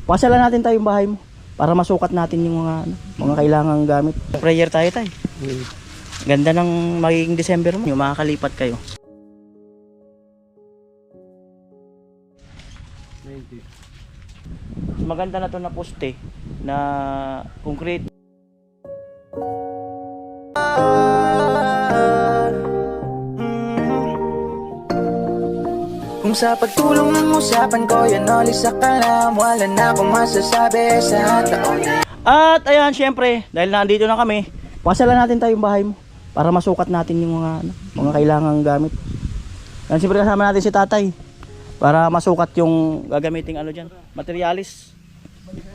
Pasalan natin tayo yung bahay mo para masukat natin yung mga kailangang gamit. Prayer tayo tay. Ganda ng magiging December mo. Yung makakalipat kayo. Maganda na to na poste na concrete. Kung sa pagtulong ng usapan ko yan oli sa kalam, wala na akong masasabi sa taon. At ayan, syempre, dahil nandito na kami, pasalan natin tayo yung bahay mo para masukat natin yung mga kailangang gamit. Yan, siyempre kasama natin si tatay para masukat yung gagamiting dyan, materialis.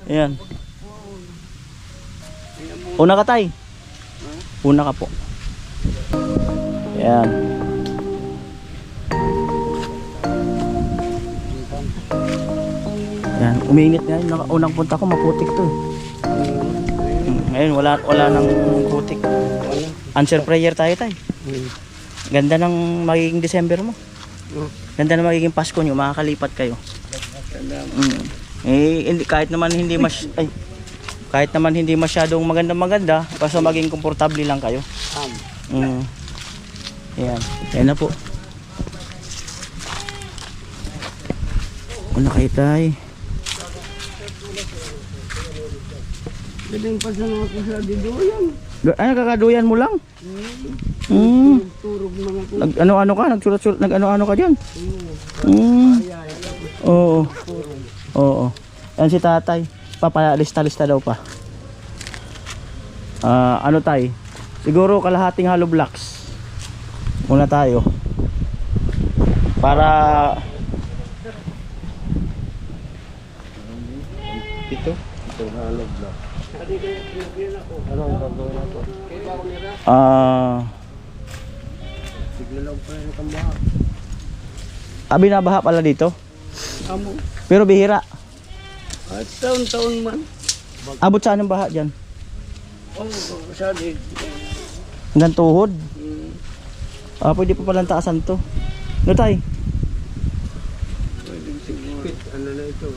Ayan. Una ka tay. Una ka po. Ayan. Ayan, uminit nga yun. Unang punta ko maputik to. Ngayon wala nang putik. Answer prayer tayo tay. Ganda ng magiging December mo. Ganda ng magiging Pasko nyo, makakalipat kayo. Kahit naman hindi masyadong maganda, basta maging komportable lang kayo. Ayan. Ayan na po. Una kayo tay. Galing pa sa mga kusa-diduyan. Ay, kakaduyan mo lang? Turog mga kusa. Nag-ano-ano ka? Nagsulat-sulat, nag-ano-ano ka dyan? Oo. Oo. Yan si tatay. Papalista-lista daw pa. Ano tay? Siguro kalahating hollow blocks. Muna tayo. Para... Ito hollow block. Ano ang gagawin nato? Sigla lang pa yung tambaha. Binabaha pala dito? Amo. Pero bihira. At taon-taon man. Abot saan ang baha dyan? Sabi. Hanggang tuhod? Pwede pa palang taasan to. No tay? Pwede siguro. Ano na ito?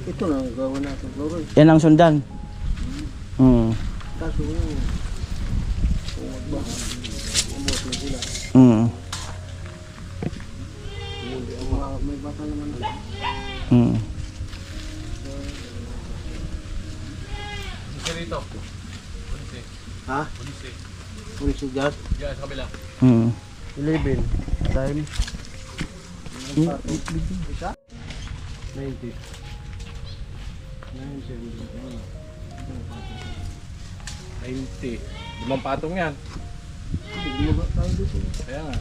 Ito na ang gawa natin, Flores. Yan ang sundan. Kaso yun, kung magbaha, umot na sila. Hindi ang may baka naman na. Isa rito. Ha? Punisi gas? Diyan sa kabila. 11 times 90. 90. Limang patong yan. Kaya nga.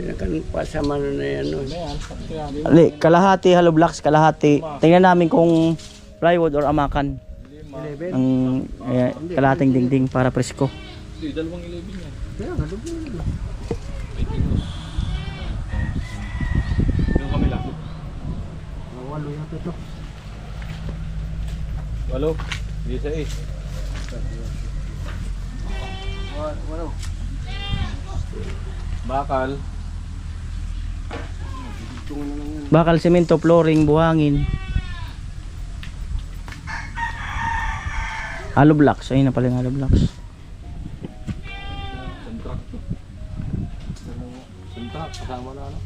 Pinakapasama na yan. No? Kalahati hollow blocks, kalahati. Tingnan namin kung plywood or amakan. 11? Ang kalahating dingding para presko. Hindi, dalawang 11 yan. Kaya nga, doon na. Yung kabila. Walo yata ito. 8. 16. Walo. Bakal. Bakal, semento, flooring, buhangin. Hollow blocks. Ayun na pala yung hollow blocks. Sentrak to. Sentrak. Kasama na ano.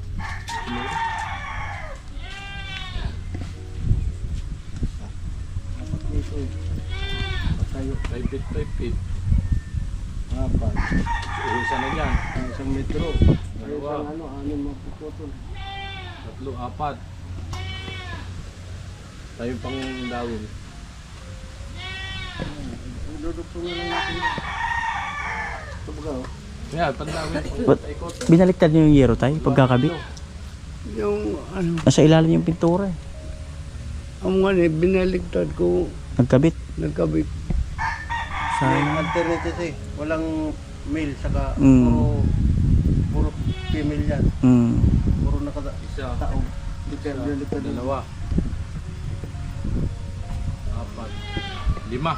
Ito eh. Patayo. 5 feet, 5 feet. Apat. Isa na dyan. Isang metro. Dalawa. Anim mapuputol. 3, 4. Tayo pang dawin. Dudugtong na lang natin. Ito ba oh? Kaya, pandawin. But, binaliktad niyo yung yero tayo pagkakabit. Yung ano, Nasa ilalim yung pintura eh. ang nga binaligtad ko, Nagkabit. nagkabit. Sayang. Alternative eh. Walang male saka puro female yan. Puro Isa. nakataong. Hindi kaya binaliktad. Dalawa. Apat. 5.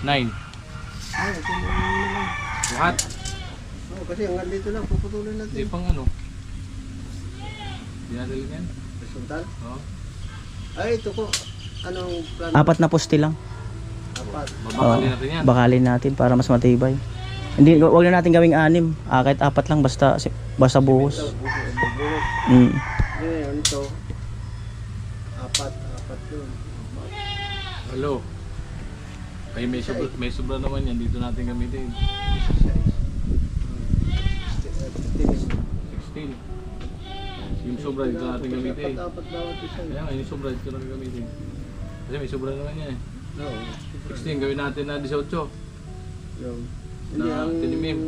9. Ay, tinanong na lang. Lahat. Oo, kasi hanggang dito lang, puputulin natin. Hindi pang ano. Dinadali yan. Horizontal? Oo. Ay, ito ko. Anong plan? 4 na poste lang. Apat. Babakalin natin yan. Bakalin natin para mas matibay. Hindi, wag na natin gawing 6. Kahit 4 lang basta buhos. Bubulot. Mm. Ngayon ito. Apat yun. Hello. Ay, may sobra naman yan. Dito natin gamitin. 16. Yung sobra dito natin gamitin. Apat bawat isa. Kaya nga, yung sobra dito natin gamitin. Kasi may sobra naman yan eh. Oo. 16, gawin natin na 18. Yung. Na Hindi ang tinimim.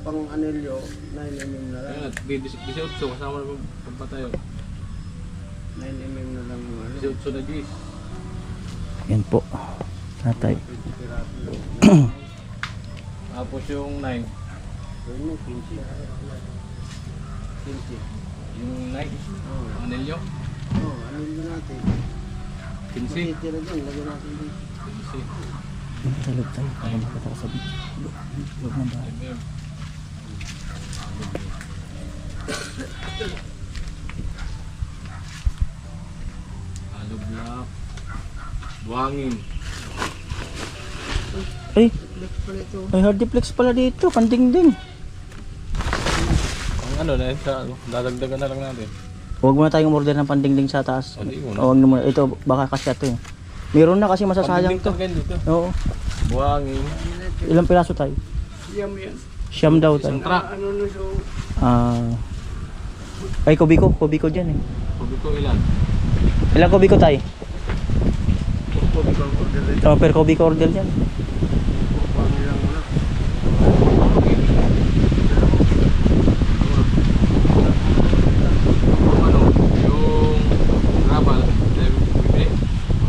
pang anilyo, 9mm na lang. Kaya nga, 18 kasama na pagpatayo. 9mm na lang yung ano. 18 na Gis. Yan po. Tatay. 20 piraso lang. Tapos yung 9. Yun mo, 15. 15. Yung 9. Oo. Anelyo. Oo, anilyo natin. 15. Matitira dyan, lagyan natin dito. 15. Sa loob tayo. Para makita ka sa loob ng bahay. mm. Halo block. Buhangin. Ay, Flex pala ito. may hardiplex pala dito. Pandingding. Ang ano na yun, dadagdagan na lang natin. Huwag muna tayong order ng pandingding sa taas. Hindi mo na. Huwag na muna. Ito, baka kasi ito eh. Meron na kasi masasayang to. Pagdinding dito. Oo. Buhangin. Ilang piraso tayo? Siyam yan. Siyam daw tayo. Isang truck. Ano na so? Ay, kubiko dyan eh. Sabi ko ilan? Ilang kubiko tayo? Kukubi ko ang order dito. Per kubiko order yan. Kukubi lang muna. Ano? Yung gravel. Bibili.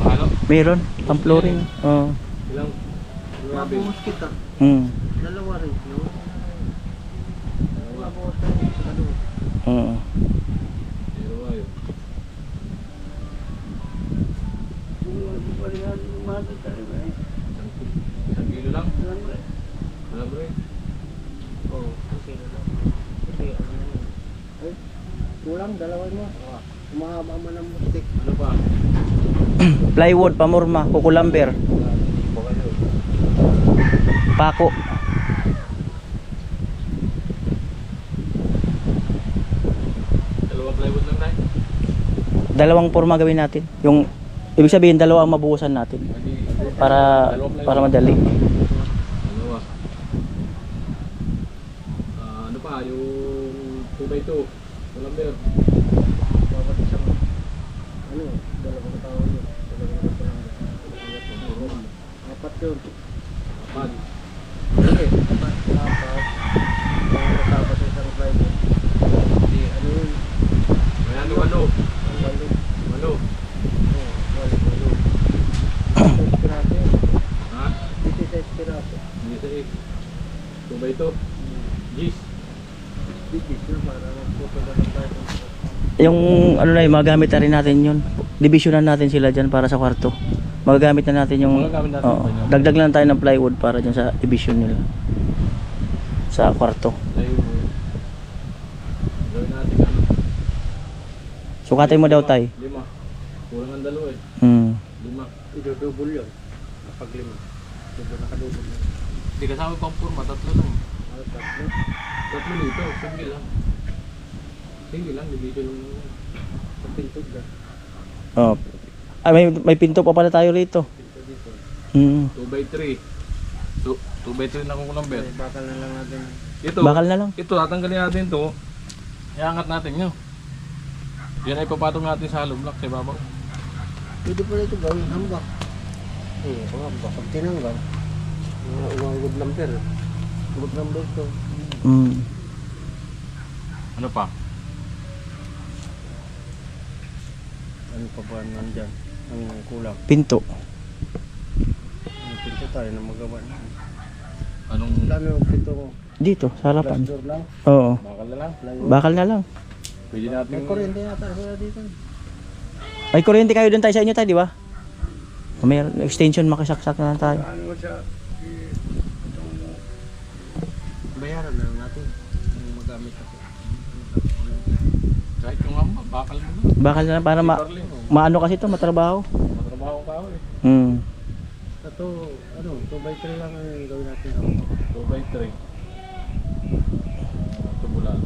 Halo. Meron, pang flooring. Oo. Ilang? Gravel. Mabuhos kita. Dalawa rin, no? Mabuhos tayo sa ano. Oo. Zero ayun. Ano pa rin yan, umahal tayo ba eh? Isang kilo lang. Alam mo eh. Wala bro eh. Oo, okay na lang. Kasi ano na yun. Ay, kulang, dalawa mo. Umahaba mo ng mustik. Ano pa? Plywood, pamorma, kukulamber, pako. Dalawang plywood lang tayo. Dalawang forma gawin natin. Yung ibig sabihin dalawa ang mabuhusan natin para madali. Dalawa. Ano pa? Yung 2x2. Walang beer. Bawat isang, ano, dalawang tao yun. Dalawang tao lang. Apat yun. Apat. Hindi, apat. Tapos isang plywood. Hindi, ano yun? May ano? Ang walo. Ano? Oo, walo. 16 piraso yun. Ha? 16 piraso. Hindi sa 8. 2x2. Gis. Bigis na para magputo na lang tayo. Yung ano na yun, magagamit na rin natin yun. Divisionan natin sila dyan para sa kwarto. Magagamit na natin yung Magagamit natin oo, pa yun. dagdag lang tayo ng plywood para dyan sa division nila. Sa kwarto. Tayo. Gawin natin ano? Sukatin mo daw tay. 5. Kulang ang dalawa eh. 5. Idodouble yun. Kapag lima. Nakadouble na. Hindi kasama pang forma. 3 lang. Ano, tatlo. 3 dito. Single lang. Single lang. Dito lang. Sa pintog na. Oh. Ah, may pinto pa pala tayo rito. Pinto dito. 2x3. 2x3 na kung kulang beer. Okay, bakal na lang natin. Ito. Bakal na lang. Ito, tatanggalin natin to. Iangat natin nyo. Yan ay papatong natin sa hollow block sa ibabaw. Pwede pala ito gawin hambak. Oo, hambak. Pag tinanggal, mga good number. Good number ito. Ano pa? Ano pa ba nandyan? Ang kulang. Pinto. Ang pinto tayo na magawa na. Anong Lalo yung pinto mo. Dito, sa Glass harapan. door lang. Oo. bakal na lang? Bakal na lang. Pwede natin. May kuryente yata sila dito. May kuryente kayo dun tayo sa inyo tayo, di ba? May extension, makisaksak na lang tayo. Ano sa... Bayaran na lang natin. Kung magamit ako. Kahit yung hamba, bakal mo na. Bakal na lang para Siparling, maano kasi to, matrabaho. matrabaho ka ako eh. Ito, 2x3 lang ang gawin natin. 2x3. Tubulan.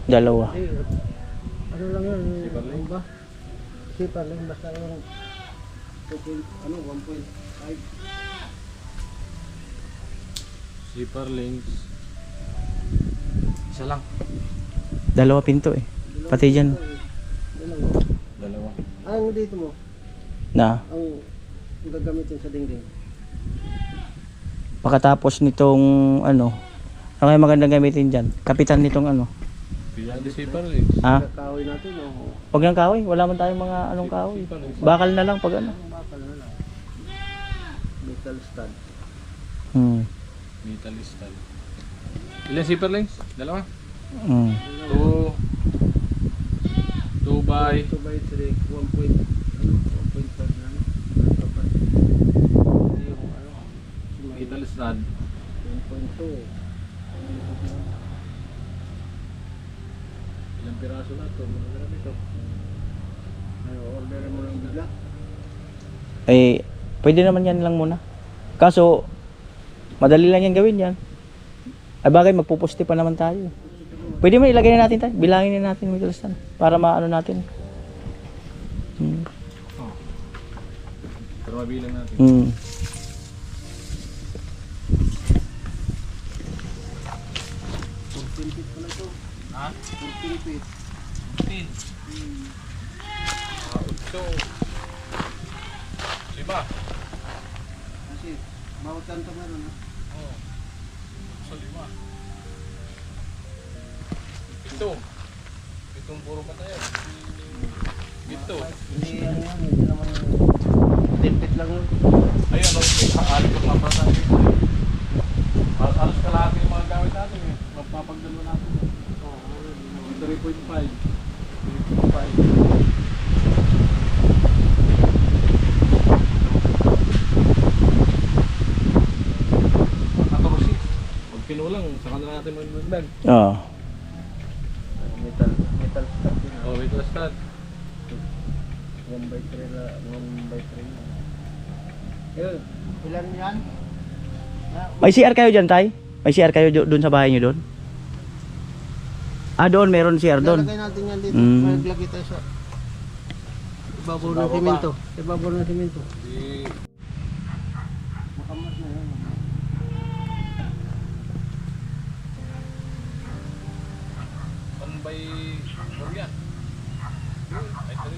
Dalawa. Ano lang yun? Siparling? Ano ba? Siparling, basta yung 1.5. Siparlings. Isa lang. Dalawa pinto eh. Pati dyan. Dalawa. Ang dito mo, Na. ang gagamitin sa dingding. Pagkatapos nitong ano kaya magandang gamitin dyan? Kapitan nitong ano? Kaya di siparlings. Ha? Kakawin natin, o Huwag ng kahoy. Wala man tayong mga anong kahoy. Bakal na lang pag ano. bakal na lang. Metal stud. Metal style. Ilan siparlings? Dalawa? 2 by 2x3, 1.5 lang. Hindi yung metal stud. 1.2. Ilang piraso na ito? Marami ito. Ano, order mo lang bigla. Eh, pwede naman yan lang muna. Kaso, madali lang yan gawin yan. Ay bagay, magpupusti pa naman tayo. Pwede mo ilagay na natin tayo. Bilangin na natin middle stand. Para maano natin. Pero mabilang natin. Hmm. Ha? 14 feet. 15. 8. 5. Kasi, bawat kanto meron, ha? Oh. So 5. 7. 7 puro pa tayo. 7. Hindi, ano yan, hindi naman 10 feet lang yun. Ayun, ano, alis ko pa sa dito. Alis kalahati yung mga gamit natin eh. Magpapagdalo natin. 3.5. 3.5. Pag kinulang, saka na natin magdagdag. Oo. Metal stud yun, ha? Oh, wait, let's start. 1x3 lang, 1x3 lang. Yun, ilan yan? May CR kayo dyan, tay? May CR kayo doon sa bahay nyo doon? Ah, doon. Meron CR doon. Lalagay natin yan dito. Mm. Maglagay tayo sa ibabaw ng simento. Ibabaw ng simento. Di, Makamas na yan. 1 by 4 yan. Ay, 3.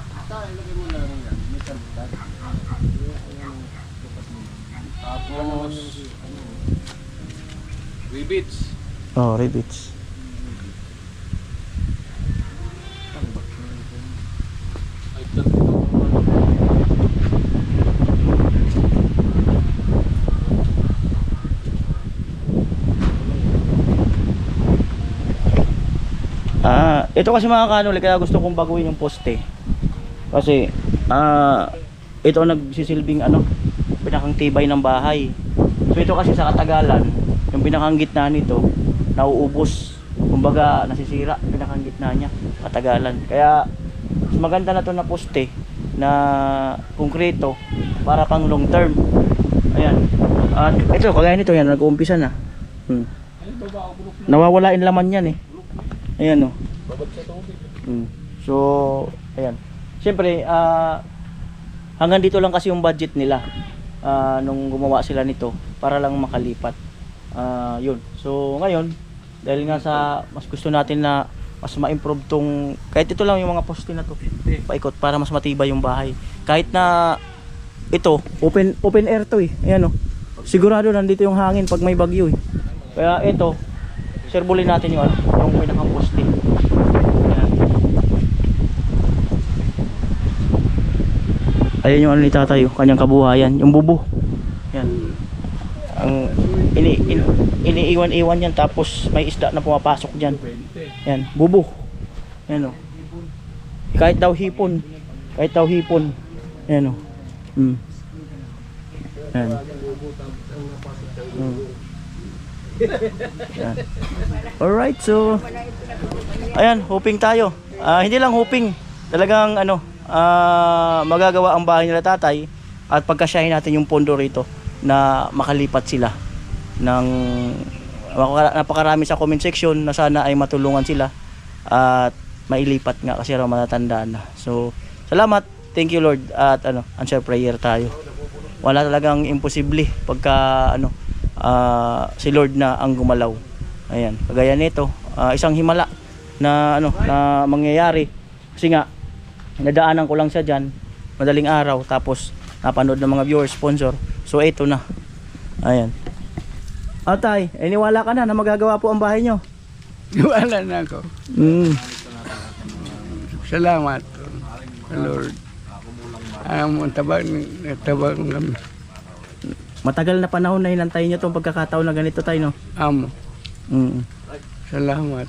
Basta ilagay mo lang yan. Metal stud. Tapos, rivets. Oh, rivets. Ay, 3. Ah, ito kasi mga kanuli, kaya gusto kong baguhin yung poste. Kasi, ito ang nagsisilbing ano, pinakang tibay ng bahay. So ito kasi sa katagalan, yung pinakang gitna nito, nauubos. Kumbaga, nasisira yung pinakang gitna niya, katagalan. Kaya, mas maganda na to na poste, na konkreto, para pang long term. Ayan. At ito, kagaya nito, yan, nag-uumpisa na. Nawawala yung laman yan eh. Ayan o. Babad sa tubig. So, ayan. Siyempre, hanggang dito lang kasi yung budget nila nung gumawa sila nito para lang makalipat. Yun. So, ngayon, dahil nga sa mas gusto natin na mas ma-improve tong, kahit ito lang yung mga poste na to, paikot para mas matibay yung bahay. Kahit na ito, open air to eh. Ayan o. Sigurado nandito yung hangin pag may bagyo eh. Kaya ito, serbulin natin yung yung pinakang poste. Ayan. Ayan yung ano ni tatay, kanyang kabuhayan, yung bubo. Yan. Ang iniiwan-iwan yan, tapos may isda na pumapasok diyan. Yan, bubo. Yan oh. Kahit daw hipon. Kahit daw hipon. Ayan o. Ayan. Ayan. Alright, so ayan, hoping tayo. Hindi lang hoping. Talagang magagawa ang bahay nila tatay at pagkasyahin natin yung pondo rito na makalipat sila ng napakarami sa comment section na sana ay matulungan sila at mailipat nga kasi raw matatandaan na. So, salamat. Thank you Lord at answer prayer tayo. Wala talagang imposible pagka si Lord na ang gumalaw. Ayan, kagaya nito, isang himala na na mangyayari kasi nga nadaanan ko lang siya diyan madaling araw tapos napanood ng mga viewers, sponsor. So ito na. Ayan. Atay, niwala ka na magagawa po ang bahay nyo. Iwala na ako. Salamat sa Lord. Tabang kami. Matagal na panahon na hinantay nyo itong pagkakataon na ganito tayo, no? Amo. Salamat.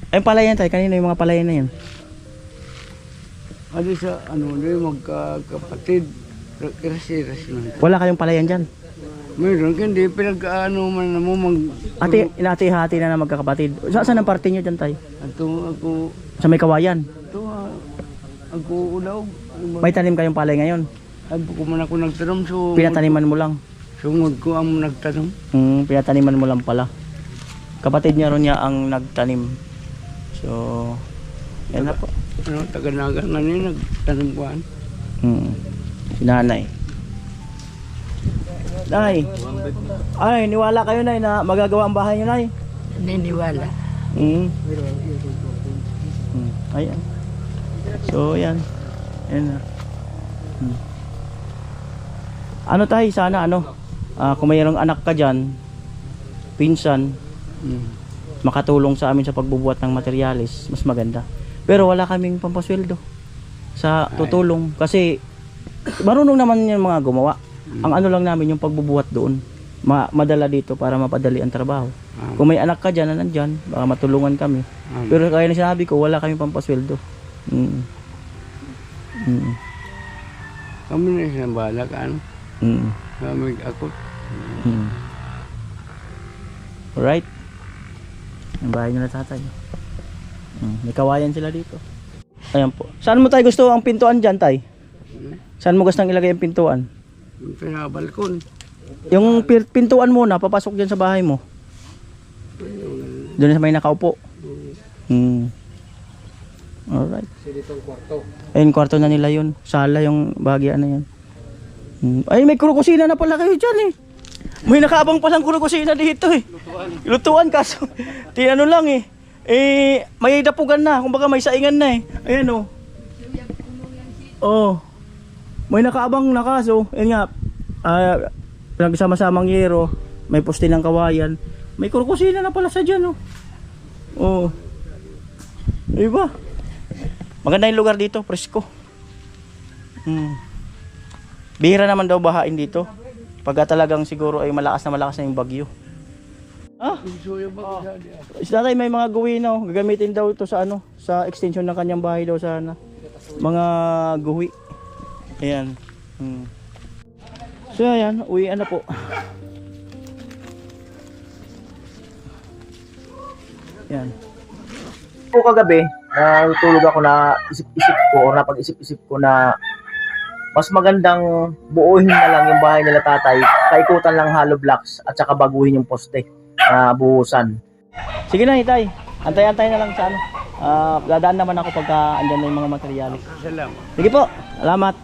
Ay, palayan tayo. Kanina yung mga palayan na yan. Ano sa magkakapatid. Rasi lang. Wala kayong palayan dyan. Mayroon, hindi pinag-ano man na mo Ate, inati-hati na magkakapatid. Saan ang parte nyo dyan tayo? Ako, Sa may kawayan. ako ulaw. May tanim kayong palay ngayon. Ako man ako nagtanong, so Pinataniman mo lang. sungod ko ang nagtanong. Pinataniman mo lang pala. Kapatid niya ron niya ang nagtanim. So, yan na po. Taga-naga nga niya, nagtanong ko. Si nanay. Nay. Ay, niwala kayo nay na magagawa ang bahay niyo nay. Niniwala. Ayan. So, yan. Ayan na. Ano tayo, sana kung mayroong anak ka dyan, pinsan, makatulong sa amin sa pagbubuhat ng materyales, mas maganda. Pero wala kaming pampasweldo sa tutulong. Kasi, marunong naman yung mga gumawa. Ang lang namin yung pagbubuhat doon. Madala dito para mapadali ang trabaho. Kung may anak ka dyan na nandyan, baka matulungan kami. Pero kaya na sinabi ko, wala kaming pampasweldo. Kami na isang balak, kami ako. Alright. Ang bahay nila tatay. May kawayan sila dito. Ayan po. Saan mo tayo gusto ang pintuan dyan tay? Saan mo gustong ilagay ang pintuan? Yung pinabalkon. Yung pintuan muna, papasok dyan sa bahay mo. Doon sa may nakaupo. Alright. Ayun, kwarto na nila yun. Sala yung bahagyan na yan. Ay, may kurukusina na pala kayo dyan eh. May nakaabang palang kurukusina dito eh. Lutuan kaso. Tinano lang eh. May dapugan na. Kumbaga may saingan na eh. Ayan oh. Oh. May nakaabang na kaso. Ayan nga. Pinagsama-samang yero. May poste ng kawayan. May kurukusina na pala sa dyan oh. Oh. Diba? Maganda yung lugar dito, presko. Bihira naman daw bahain dito. Pagka talagang siguro ay malakas na yung bagyo. Si tatay may mga guwi na gagamitin daw ito sa sa extension ng kanyang bahay daw sana. Mga guwi. Ayan. So ayan, uwian na po. Yan. Po kagabi, tulog ako na isip-isip ko o napag-isip-isip ko na mas magandang buuhin na lang yung bahay nila tatay, kaikutan lang hollow blocks at saka baguhin yung poste na buhusan. Sige na itay, antay-antay na lang sa dadaan naman ako pagka andyan na yung mga materyales. Salamat. Sige po, salamat.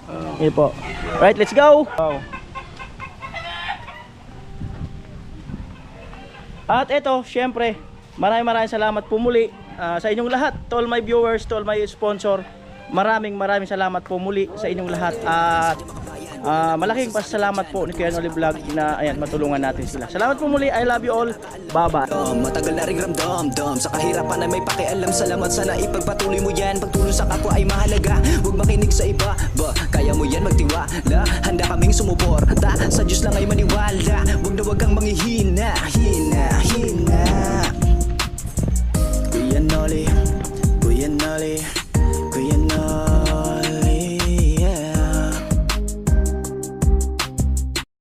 Sige po. Right, let's go! At ito, syempre, maraming salamat po muli sa inyong lahat, to all my viewers, to all my sponsor. Maraming salamat po muli sa inyong lahat at malaking pasalamat po ni Kuya Noli Vlog na ayan, matulungan natin sila. Salamat po muli, I love you all, bye-bye. Matagal na ring ramdam sa kahirapan na may pakialam. Salamat, sana ipagpatuloy mo yan. Pagtulong sa kapwa ay mahalaga, huwag makinig sa iba. Kaya mo yan, magtiwala. Handa kaming sumuporta, sa Diyos lang ay maniwala. Huwag na